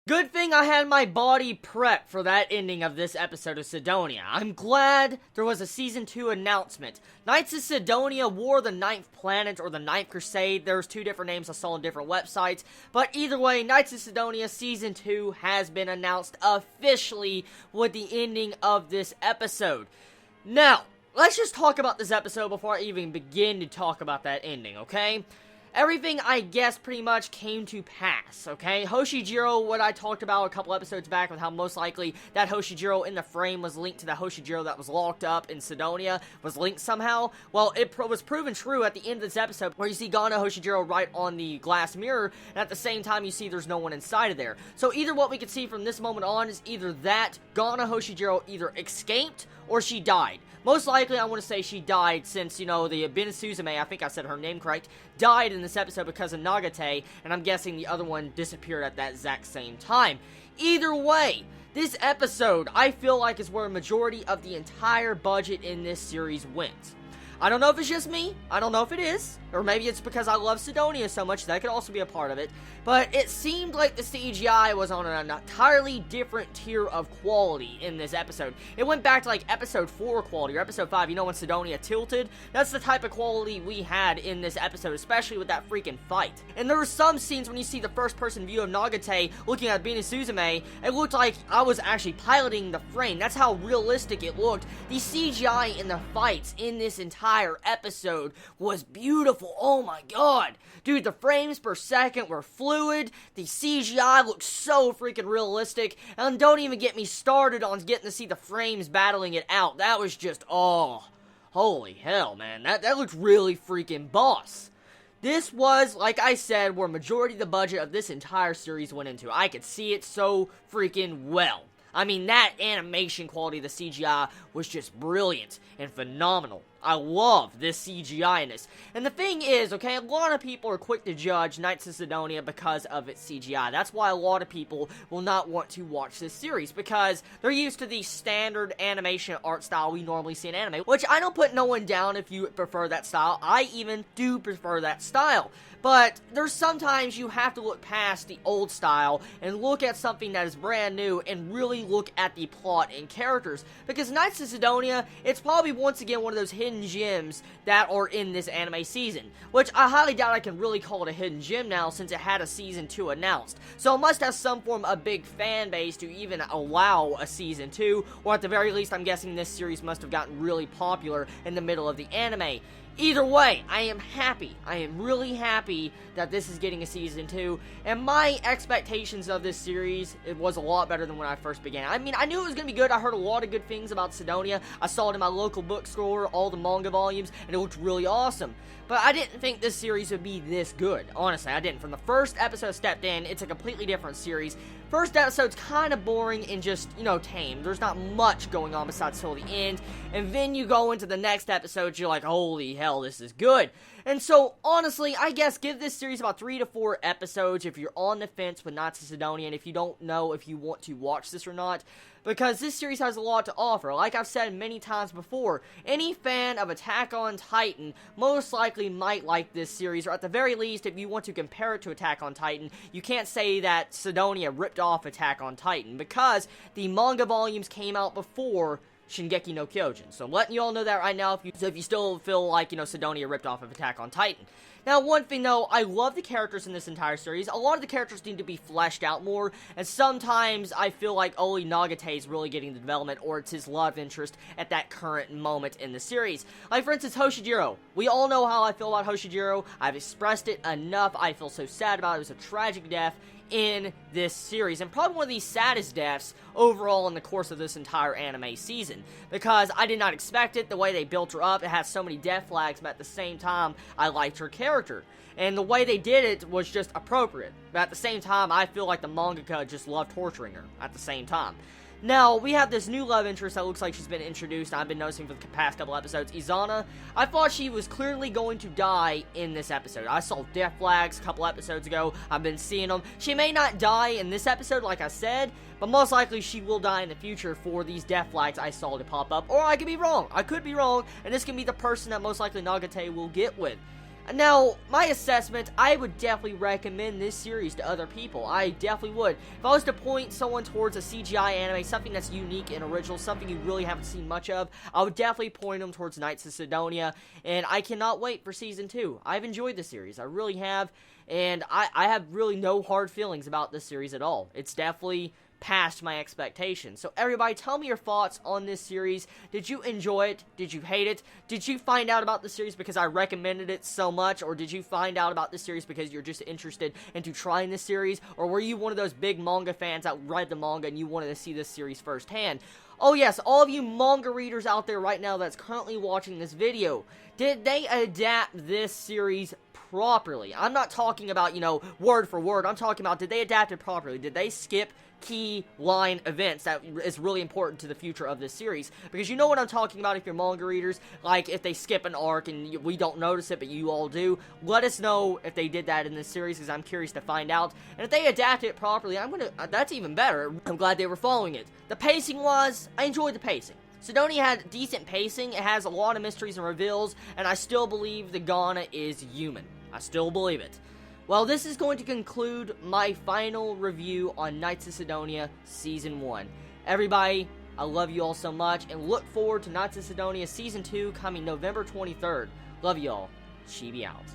Good thing I had my body prepped for that ending of this episode of Sidonia. I'm glad there was a Season 2 announcement. Knights of Sidonia wore the 9th Planet, or the 9th Crusade. There's two different names I saw on different websites. But either way, Knights of Sidonia Season 2 has been announced officially with the ending of this episode. Now, let's just talk about this episode before I even begin to talk about that ending, okay? Everything, I guess, pretty much came to pass, okay? Hoshijiro, what I talked about a couple episodes back with how most likely that Hoshijiro in the frame was linked to the Hoshijiro that was locked up in Sidonia, was linked somehow. Well, it was proven true at the end of this episode, where you see Ghana Hoshijiro right on the glass mirror, and at the same time you see there's no one inside of there. So either what we could see from this moment on is either that Ghana Hoshijiro either escaped, or she died. Most likely, I want to say she died since, you know, the Bin Suzume, I think I said her name correct, died in this episode because of Nagate, and I'm guessing the other one disappeared at that exact same time. Either way, this episode, I feel like, is where a majority of the entire budget in this series went. I don't know if it's just me, I don't know if it is, or maybe it's because I love Sidonia so much, that could also be a part of it, but it seemed like the CGI was on an entirely different tier of quality in this episode. It went back to like episode 4 quality, or episode 5, you know, when Sidonia tilted? That's the type of quality we had in this episode, especially with that freaking fight. And there were some scenes when you see the first person view of Nagate looking at Bin Suzume, it looked like I was actually piloting the frame. That's how realistic it looked. The CGI in the fights in this entire episode was beautiful. Oh my god. Dude, the frames per second were fluid. The CGI looked so freaking realistic. And don't even get me started on getting to see the frames battling it out. That was just, oh, holy hell, man. That looked really freaking boss. This was, like I said, where majority of the budget of this entire series went into. I could see it so freaking well. I mean, that animation quality of the CGI was just brilliant and phenomenal. I love this CGI in this. And the thing is, okay, a lot of people are quick to judge Knights of Sidonia because of its CGI. That's why a lot of people will not want to watch this series, because they're used to the standard animation art style we normally see in anime, which I don't put no one down if you prefer that style. I even do prefer that style. But there's sometimes you have to look past the old style and look at something that is brand new and really look at the plot and characters. Because Knights of Sidonia, it's probably once again one of those hidden gems that are in this anime season, which I highly doubt I can really call it a hidden gem now since it had a Season 2 announced. So it must have some form of big fan base to even allow a Season 2, or at the very least I'm guessing this series must have gotten really popular in the middle of the anime. Either way, I am happy. I am really happy that this is getting a Season 2, and my expectations of this series, it was a lot better than when I first began. I mean, I knew it was going to be good. I heard a lot of good things about Sidonia. I saw it in my local bookstore, all the manga volumes, and it looked really awesome. But I didn't think this series would be this good. Honestly, I didn't. From the first episode I stepped in, it's a completely different series. First episode's kind of boring and just, you know, tame. There's not much going on besides till the end. And then you go into the next episode, you're like, holy hell, this is good. And so, honestly, I guess give this series about 3 to 4 episodes if you're on the fence with Knights of Sidonia and if you don't know if you want to watch this or not. Because this series has a lot to offer. Like I've said many times before, any fan of Attack on Titan most likely might like this series, or at the very least, if you want to compare it to Attack on Titan, you can't say that Sidonia ripped off Attack on Titan, because the manga volumes came out before Shingeki no Kyojin. So I'm letting you all know that right now if you still feel like, you know, Sidonia ripped off of Attack on Titan. Now, one thing though, I love the characters in this entire series. A lot of the characters need to be fleshed out more, and sometimes I feel like only Nagate is really getting the development, or it's his love interest at that current moment in the series. Like, for instance, Hoshijiro. We all know how I feel about Hoshijiro. I've expressed it enough. I feel so sad about it. It was a tragic death in this series, and probably one of the saddest deaths overall in the course of this entire anime season, because I did not expect it. The way they built her up, it had so many death flags, but at the same time, I liked her character, and the way they did it was just appropriate. But at the same time, I feel like the mangaka just loved torturing her at the same time. Now, we have this new love interest that looks like she's been introduced, I've been noticing for the past couple episodes, Izana. I thought she was clearly going to die in this episode. I saw death flags a couple episodes ago, I've been seeing them. She may not die in this episode, like I said, but most likely she will die in the future for these death flags I saw to pop up. Or I could be wrong, and this can be the person that most likely Nagate will get with. Now, my assessment, I would definitely recommend this series to other people. I definitely would. If I was to point someone towards a CGI anime, something that's unique and original, something you really haven't seen much of, I would definitely point them towards Knights of Sidonia, and I cannot wait for Season 2. I've enjoyed the series, I really have, and I have really no hard feelings about this series at all. It's definitely past my expectations. So everybody, tell me your thoughts on this series. Did you enjoy it? Did you hate it? Did you find out about the series because I recommended it so much? Or did you find out about this series because you're just interested into trying this series? Or were you one of those big manga fans that read the manga and you wanted to see this series firsthand? Oh yes, all of you manga readers out there right now that's currently watching this video, did they adapt this series properly? I'm not talking about, word for word. I'm talking about, did they adapt it properly? Did they skip key line events that is really important to the future of this series? Because you know what I'm talking about if you're manga readers, like if they skip an arc and we don't notice it but you all do. Let us know if they did that in this series, because I'm curious to find out. And if they adapt it properly, that's even better. I'm glad they were following it. The pacing was, I enjoyed the pacing. Sidonia had decent pacing, it has a lot of mysteries and reveals, and I still believe the Ghana is human. I still believe it. Well, this is going to conclude my final review on Knights of Sidonia Season 1. Everybody, I love you all so much, and look forward to Knights of Sidonia Season 2 coming November 23rd. Love you all. Chibi out.